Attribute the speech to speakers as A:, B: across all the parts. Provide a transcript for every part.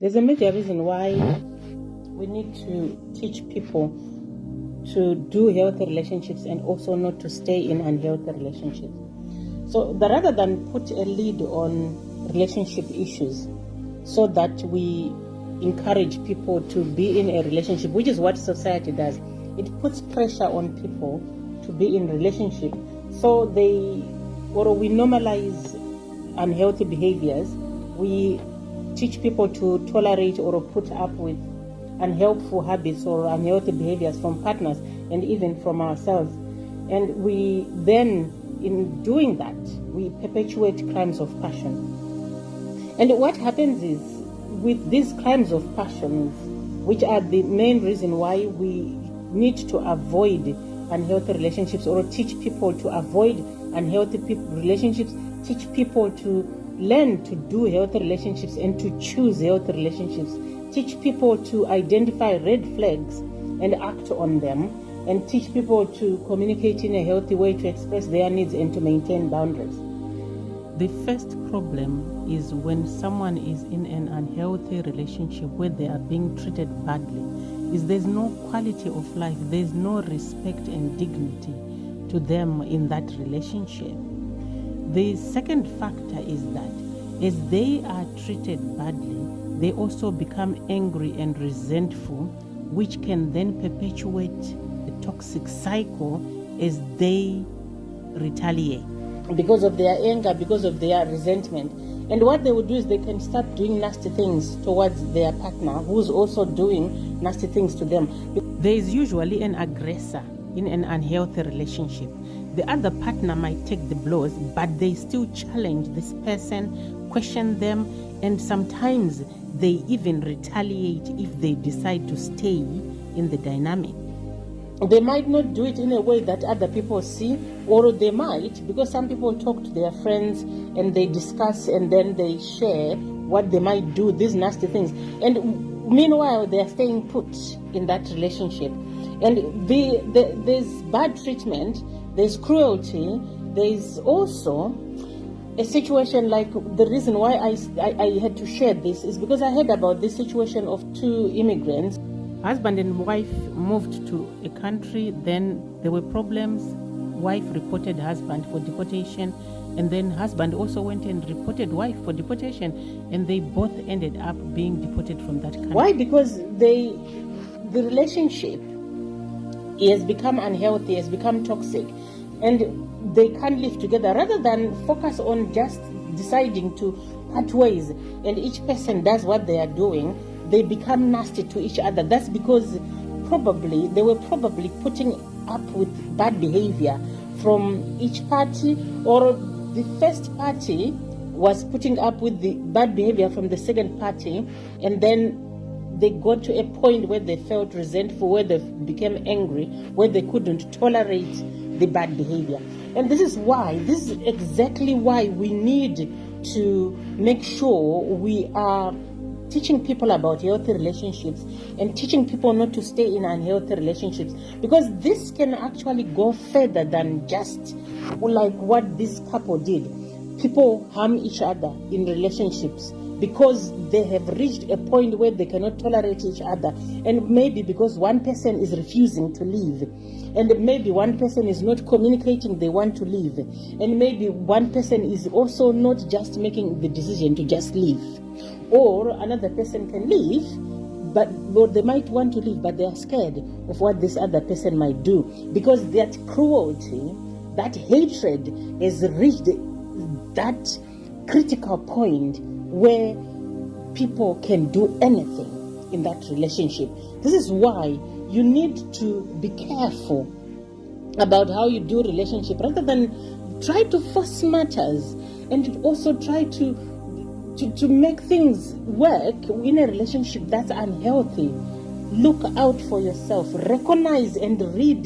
A: There's a major reason why we need to teach people to do healthy relationships and also not to stay in unhealthy relationships. So rather than put a lead on relationship issues so that we encourage people to be in a relationship, which is what society does, it puts pressure on people to be in relationship. So we normalize unhealthy behaviors. We teach people to tolerate or put up with unhelpful habits or unhealthy behaviors from partners and even from ourselves. And we then, in doing that, we perpetuate crimes of passion. And what happens is, with these crimes of passion, which are the main reason why we need to avoid unhealthy relationships or teach people to avoid unhealthy relationships, teach people to learn to do healthy relationships and to choose healthy relationships, teach people to identify red flags and act on them, and teach people to communicate in a healthy way, to express their needs and to maintain boundaries. The first problem is when someone is in an unhealthy relationship where they are being treated badly, is there's no quality of life, there's no respect and dignity to them in that relationship. The second factor is that as they are treated badly, they also become angry and resentful, which can then perpetuate a toxic cycle as they retaliate. Because of their anger, because of their resentment. And what they would do is they can start doing nasty things towards their partner, who's also doing nasty things to them. There is usually an aggressor in an unhealthy relationship. The other partner might take the blows, but they still challenge this person, question them, and sometimes they even retaliate if they decide to stay in the dynamic. They might not do it in a way that other people see, or they might, because some people talk to their friends and they discuss and then they share what they might do, these nasty things. And meanwhile, they are staying put in that relationship. And there's bad treatment, there's cruelty, there's also a situation like the reason why I had to share this is because I heard about this situation of two immigrants. Husband and wife moved to a country, then there were problems. Wife reported husband for deportation, and then husband also went and reported wife for deportation, and they both ended up being deported from that country. Why? Because the relationship has become unhealthy, has become toxic, and they can't live together. Rather than focus on just deciding to part ways and each person does what they are doing, they become nasty to each other. That's because they were probably putting up with bad behavior from each party, or the first party was putting up with the bad behavior from the second party, and then they got to a point where they felt resentful, where they became angry, where they couldn't tolerate the bad behavior. And this is exactly why we need to make sure we are teaching people about healthy relationships and teaching people not to stay in unhealthy relationships, because this can actually go further than just like what this couple did. People harm each other in relationships because they have reached a point where they cannot tolerate each other, and maybe because one person is refusing to leave, and maybe one person is not communicating they want to leave, and maybe one person is also not just making the decision to just leave, or another person can leave, or they might want to leave, but they are scared of what this other person might do, because that cruelty, that hatred has reached that critical point where people can do anything in that relationship. This is why you need to be careful about how you do relationship, rather than try to force matters and also try to make things work in a relationship that's unhealthy. Look out for yourself. Recognize and read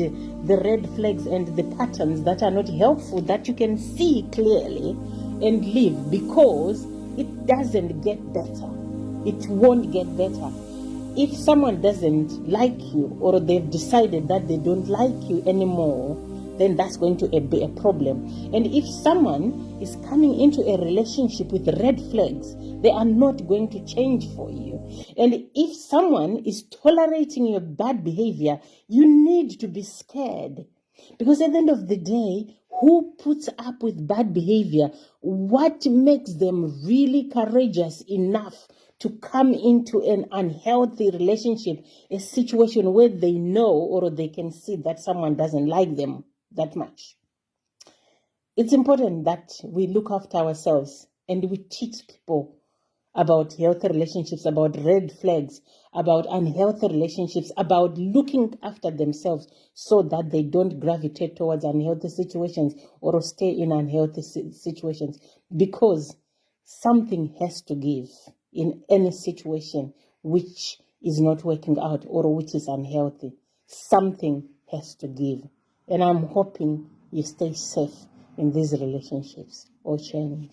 A: the red flags and the patterns that are not helpful, that you can see clearly, and live, because it doesn't get better. It won't get better. If someone doesn't like you, or they've decided that they don't like you anymore, then that's going to be a problem. And if someone is coming into a relationship with red flags, they are not going to change for you. And if someone is tolerating your bad behavior, you need to be scared. Because at the end of the day, who puts up with bad behavior? What makes them really courageous enough to come into an unhealthy relationship, a situation where they know or they can see that someone doesn't like them that much? It's important that we look after ourselves and we teach people about healthy relationships, about red flags, about unhealthy relationships, about looking after themselves so that they don't gravitate towards unhealthy situations or stay in unhealthy situations, because something has to give in any situation which is not working out or which is unhealthy. Something has to give. And I'm hoping you stay safe in these relationships or change.